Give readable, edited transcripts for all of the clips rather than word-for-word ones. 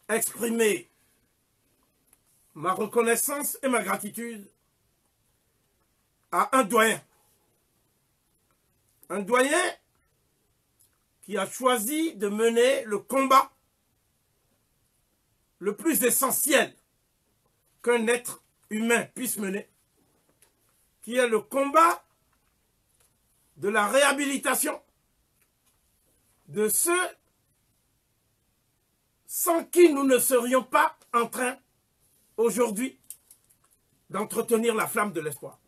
exprimer ma reconnaissance et ma gratitude à un doyen. Un doyen qui a choisi de mener le combat le plus essentiel qu'un être humain puisse mener, qui est le combat de la réhabilitation de ceux sans qui nous ne serions pas en train aujourd'hui d'entretenir la flamme de l'espoir.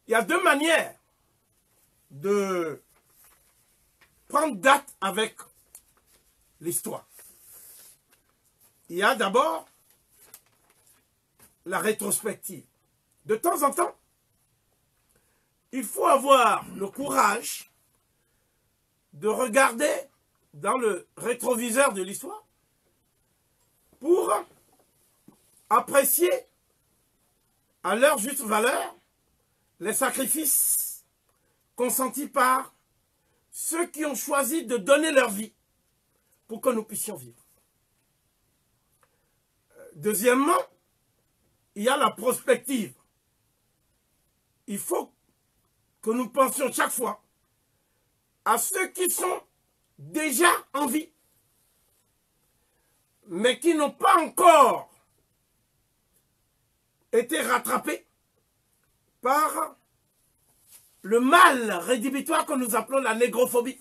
Il y a deux manières de prendre date avec l'histoire. Il y a d'abord la rétrospective. De temps en temps, il faut avoir le courage de regarder dans le rétroviseur de l'histoire pour apprécier à leur juste valeur les sacrifices consentis par ceux qui ont choisi de donner leur vie pour que nous puissions vivre. Deuxièmement, il y a la prospective. Il faut que nous pensions chaque fois à ceux qui sont déjà en vie, mais qui n'ont pas encore été rattrapés par le mal rédhibitoire que nous appelons la négrophobie,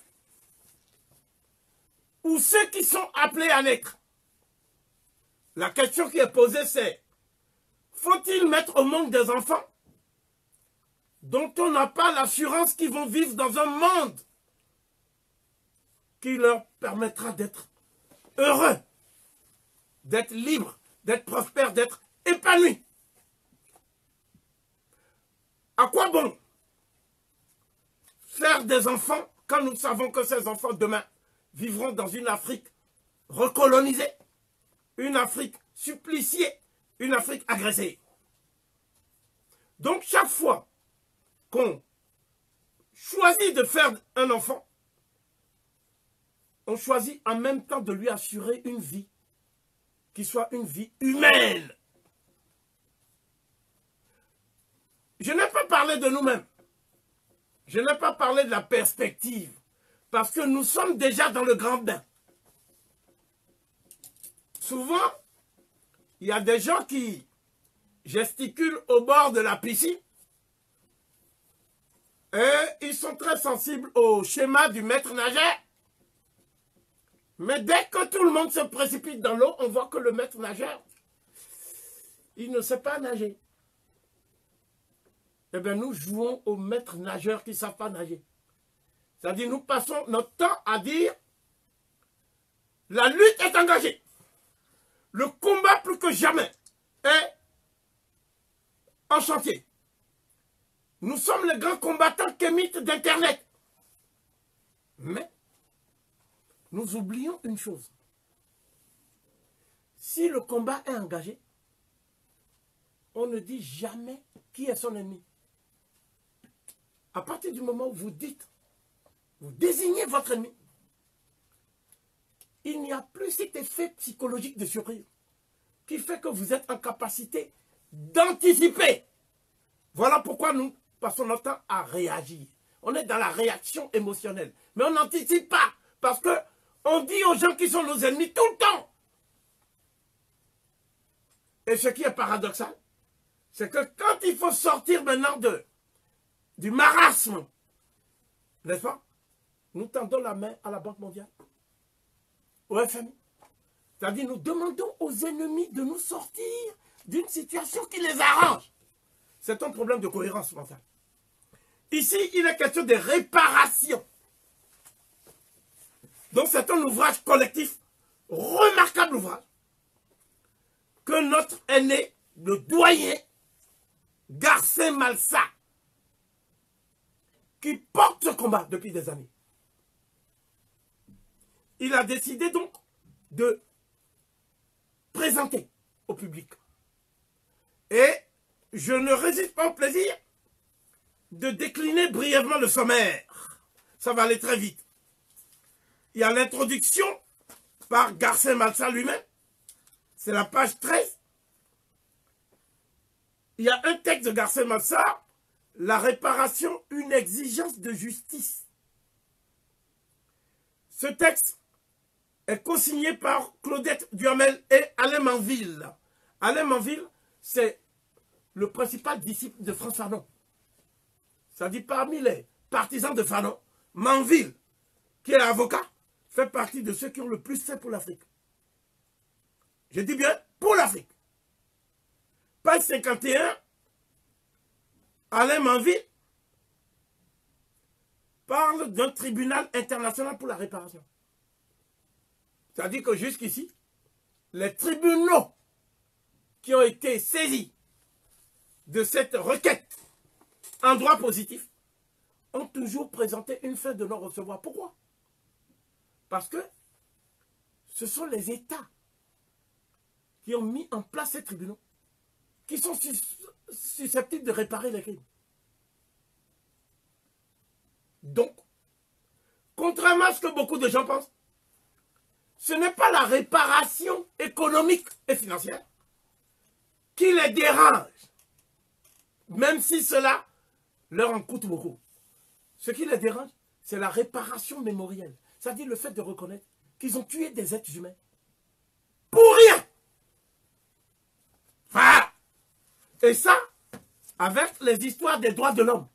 ou ceux qui sont appelés à naître. La question qui est posée, c'est: faut-il mettre au monde des enfants dont on n'a pas l'assurance qu'ils vont vivre dans un monde qui leur permettra d'être heureux, d'être libres, d'être prospères, d'être épanouis? À quoi bon faire des enfants quand nous savons que ces enfants demain vivront dans une Afrique recolonisée, une Afrique suppliciée, une Afrique agressée? Donc chaque fois qu'on choisit de faire un enfant, on choisit en même temps de lui assurer une vie qui soit une vie humaine. Je n'ai pas parlé de nous-mêmes. Je n'ai pas parlé de la perspective. Parce que nous sommes déjà dans le grand bain. Souvent, il y a des gens qui gesticulent au bord de la piscine. Et ils sont très sensibles au schéma du maître nageur. Mais dès que tout le monde se précipite dans l'eau, on voit que le maître nageur, il ne sait pas nager. Eh bien, nous jouons aux maîtres nageurs qui ne savent pas nager. C'est-à-dire, nous passons notre temps à dire la lutte est engagée. Le combat plus que jamais est en chantier. Nous sommes les grands combattants kémites d'Internet. Mais nous oublions une chose. Si le combat est engagé, on ne dit jamais qui est son ennemi. À partir du moment où vous dites, vous désignez votre ennemi, il n'y a plus cet effet psychologique de surprise qui fait que vous êtes en capacité d'anticiper. Voilà pourquoi nous passons notre temps à réagir. On est dans la réaction émotionnelle. Mais on n'anticipe pas parce qu'on dit aux gens qui sont nos ennemis tout le temps. Et ce qui est paradoxal, c'est que quand il faut sortir maintenant du marasme, n'est-ce pas? Nous tendons la main à la Banque mondiale, au FMI. C'est-à-dire, nous demandons aux ennemis de nous sortir d'une situation qui les arrange. C'est un problème de cohérence mentale. Ici, il est question de réparation. Donc, c'est un ouvrage collectif, remarquable ouvrage, que notre aîné, le doyen, Garcin Malsa, qui porte ce combat depuis des années. Il a décidé donc de présenter au public. Et je ne résiste pas au plaisir de décliner brièvement le sommaire. Ça va aller très vite. Il y a l'introduction par Garcin Malsa lui-même. C'est la page 13. Il y a un texte de Garcin Malsa, la réparation, une exigence de justice. Ce texte est co-signé par Claudette Duhamel et Alain Manville. Alain Manville, c'est le principal disciple de Frantz Fanon. Ça dit parmi les partisans de Fanon, Manville, qui est avocat, fait partie de ceux qui ont le plus fait pour l'Afrique. Je dis bien pour l'Afrique. Page 51, Alain Manville parle d'un tribunal international pour la réparation. C'est-à-dire que jusqu'ici, les tribunaux qui ont été saisis de cette requête en droit positif ont toujours présenté une fin de non-recevoir. Pourquoi? Parce que ce sont les États qui ont mis en place ces tribunaux qui sont susceptibles de réparer les crimes. Donc, contrairement à ce que beaucoup de gens pensent, ce n'est pas la réparation économique et financière qui les dérange, même si cela leur en coûte beaucoup. Ce qui les dérange, c'est la réparation mémorielle. C'est-à-dire le fait de reconnaître qu'ils ont tué des êtres humains pour rien. Voilà. Et ça, avec les histoires des droits de l'homme,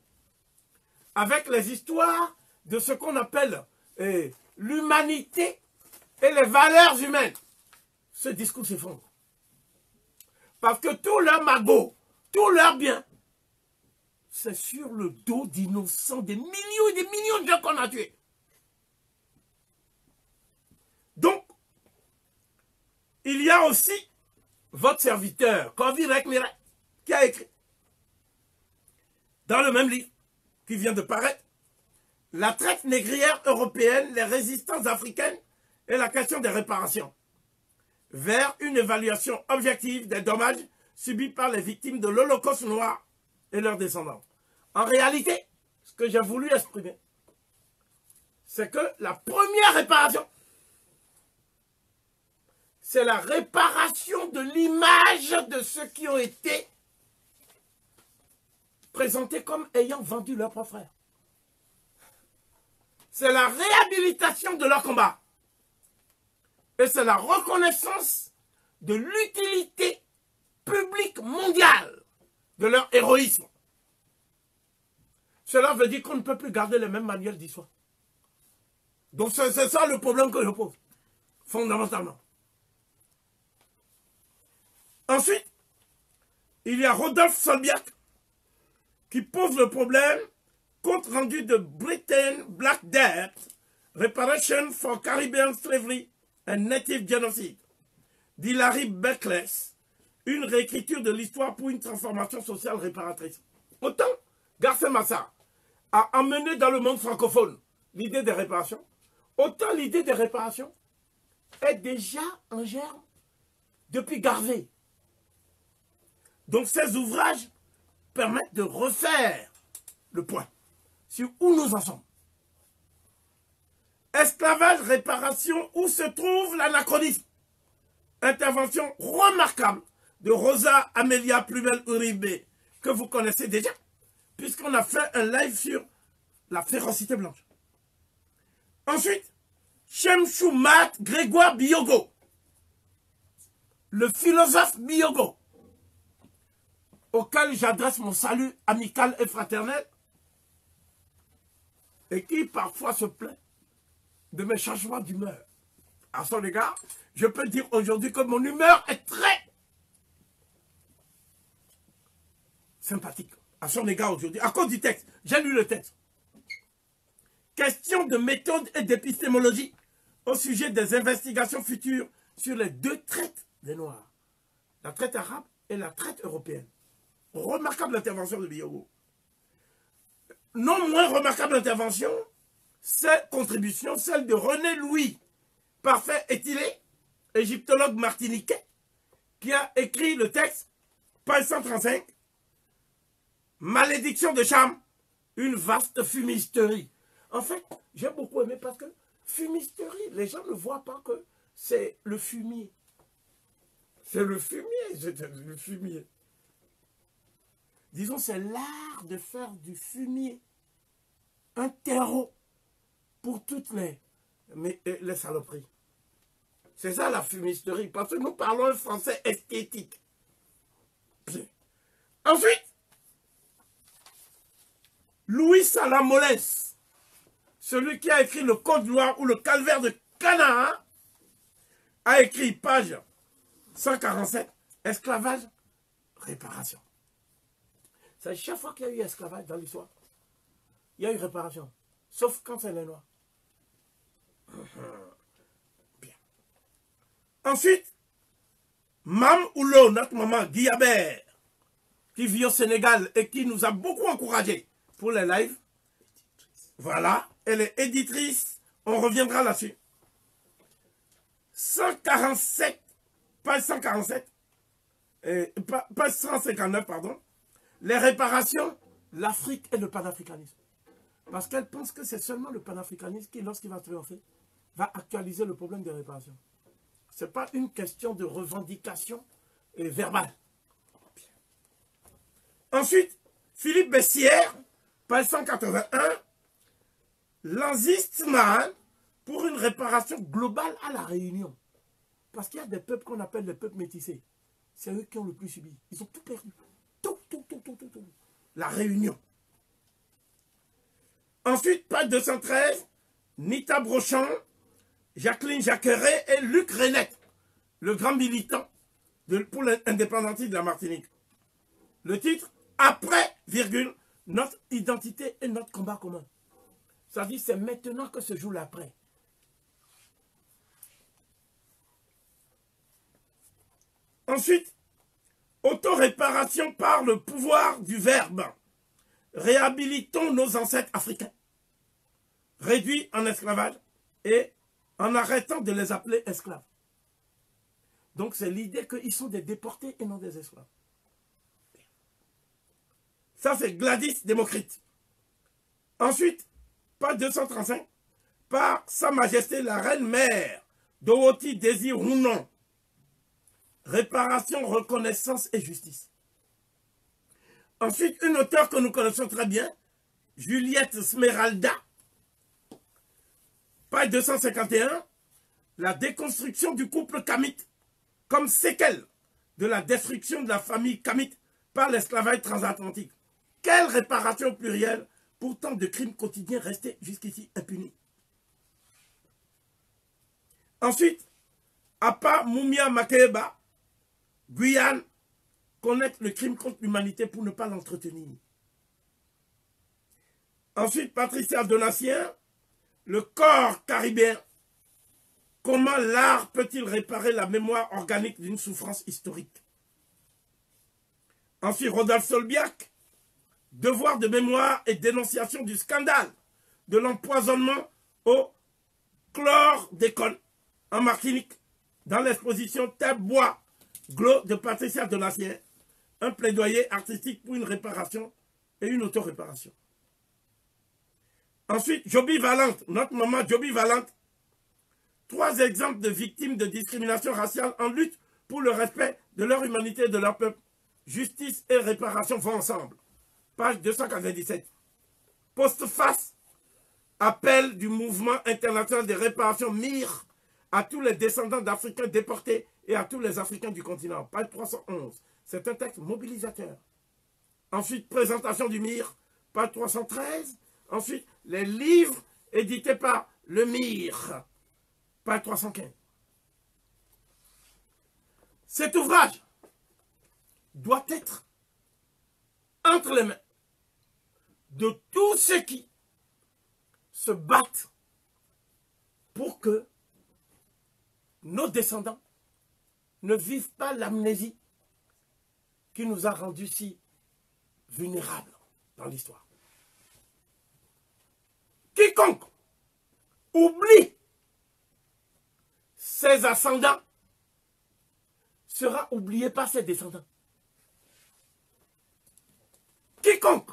avec les histoires de ce qu'on appelle l'humanité et les valeurs humaines, ce discours s'effondre. Parce que tout leur magot, tout leur bien, c'est sur le dos d'innocents, des millions et des millions de gens qu'on a tués. Donc, il y a aussi votre serviteur, Kovi Rekmire, qui a écrit, dans le même livre qui vient de paraître, La traite négrière européenne, les résistances africaines et la question des réparations, vers une évaluation objective des dommages subis par les victimes de l'Holocauste noir et leurs descendants. En réalité, ce que j'ai voulu exprimer, c'est que la première réparation, c'est la réparation de l'image de ceux qui ont été présentés comme ayant vendu leurs propres frères. C'est la réhabilitation de leur combat. Et c'est la reconnaissance de l'utilité publique mondiale de leur héroïsme. Cela veut dire qu'on ne peut plus garder les mêmes manuels d'histoire. Donc c'est ça le problème que je pose, fondamentalement. Ensuite, il y a Rodolphe Solbiak qui pose le problème compte rendu de Britain Black Debt, Reparation for Caribbean Slavery and Native Genocide, d'Hilary Beckless, une réécriture de l'histoire pour une transformation sociale réparatrice. Autant Garcin Malsa a emmené dans le monde francophone l'idée des réparations, autant l'idée des réparations est déjà en germe depuis Garvey. Donc ces ouvrages permettent de refaire le point sur où nous en sommes. Esclavage, réparation, où se trouve l'anachronisme? Intervention remarquable de Rosa Amelia Plumel-Uribe, que vous connaissez déjà, puisqu'on a fait un live sur la férocité blanche. Ensuite, Shemshou Mat Grégoire Biyogo, le philosophe Biyogo, auquel j'adresse mon salut amical et fraternel, et qui parfois se plaint de mes changements d'humeur. À son égard, je peux dire aujourd'hui que mon humeur est très sympathique. À son égard aujourd'hui, à cause du texte. J'ai lu le texte. Question de méthode et d'épistémologie au sujet des investigations futures sur les deux traites des Noirs. La traite arabe et la traite européenne. Remarquable intervention de Biyogo. Non moins remarquable intervention, cette contribution, celle de René Louis Parfait Étilé, égyptologue martiniquais, qui a écrit le texte, page 135, Malédiction de Cham, une vaste fumisterie. En fait, j'ai beaucoup aimé parce que fumisterie, les gens ne voient pas que c'est le fumier. C'est le fumier, le fumier. Disons, c'est l'art de faire du fumier un terreau pour toutes les saloperies. C'est ça la fumisterie, parce que nous parlons un français esthétique. Bien. Ensuite, Louis Salamolès, celui qui a écrit le Code noir ou le Calvaire de Canaan, a écrit page 147, esclavage, réparation. C'est chaque fois qu'il y a eu esclavage dans l'histoire, il y a eu réparation. Sauf quand c'est les Noirs. Bien. Ensuite, Mam Oulo, notre maman Guillabert, qui vit au Sénégal et qui nous a beaucoup encouragés pour les lives. Voilà, elle est éditrice. On reviendra là-dessus. 147, page 147, page 159, pardon. Les réparations, l'Afrique et le panafricanisme. Parce qu'elle pense que c'est seulement le panafricanisme qui, lorsqu'il va triompher, va actualiser le problème des réparations. Ce n'est pas une question de revendication verbale. Ensuite, Philippe Bessières, page 181, l'Anzistman pour une réparation globale à la Réunion. Parce qu'il y a des peuples qu'on appelle les peuples métissés. C'est eux qui ont le plus subi. Ils ont tout perdu. Tout. La Réunion. Ensuite, page 213, Nita Brochon, Jacqueline Jacqueret et Luc Renette, le grand militant pour l'indépendance de la Martinique. Le titre, après, virgule, notre identité et notre combat commun. Ça dit, c'est maintenant que se joue l'après. Ensuite, autoréparation par le pouvoir du verbe. Réhabilitons nos ancêtres africains, réduits en esclavage et en arrêtant de les appeler esclaves. Donc c'est l'idée qu'ils sont des déportés et non des esclaves. Ça c'est Gladys Démocrite. Ensuite, page 235, par Sa Majesté la Reine-Mère, Dorothy Désir Rounon, réparation, reconnaissance et justice. Ensuite, une auteure que nous connaissons très bien, Juliette Smeralda, page 251, la déconstruction du couple kamite comme séquelle de la destruction de la famille kamite par l'esclavage transatlantique. Quelle réparation plurielle pour tant de crimes quotidiens restés jusqu'ici impunis. Ensuite, Apa Mumia Makeba, Guyane, connaître le crime contre l'humanité pour ne pas l'entretenir. Ensuite, Patricia Donatien, le corps caribéen. Comment l'art peut-il réparer la mémoire organique d'une souffrance historique? Ensuite, Rodolphe Solbiac, devoir de mémoire et dénonciation du scandale de l'empoisonnement au chlordécone en Martinique, dans l'exposition Terre Bois Glo de Patricia Donatien, un plaidoyer artistique pour une réparation et une auto-réparation. Ensuite, Joby Valente, notre maman Joby Valente, 3 exemples de victimes de discrimination raciale en lutte pour le respect de leur humanité et de leur peuple. Justice et réparation vont ensemble. Page 297. Postface, appel du mouvement international de réparation MIR à tous les descendants d'Africains déportés et à tous les Africains du continent. Page 311. C'est un texte mobilisateur. Ensuite, présentation du MIR, page 313. Ensuite, les livres édités par le MIR, page 315. Cet ouvrage doit être entre les mains de tous ceux qui se battent pour que nos descendants ne vivent pas l'amnésie qui nous a rendus si vulnérables dans l'histoire. Quiconque oublie ses ascendants sera oublié par ses descendants. Quiconque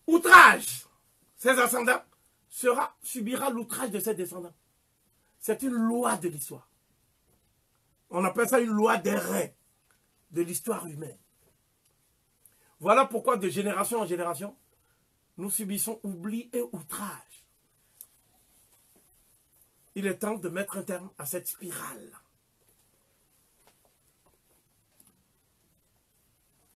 outrage ses ascendants subira l'outrage de ses descendants. C'est une loi de l'histoire. On appelle ça une loi des raies de l'histoire humaine. Voilà pourquoi de génération en génération, nous subissons oubli et outrage. Il est temps de mettre un terme à cette spirale.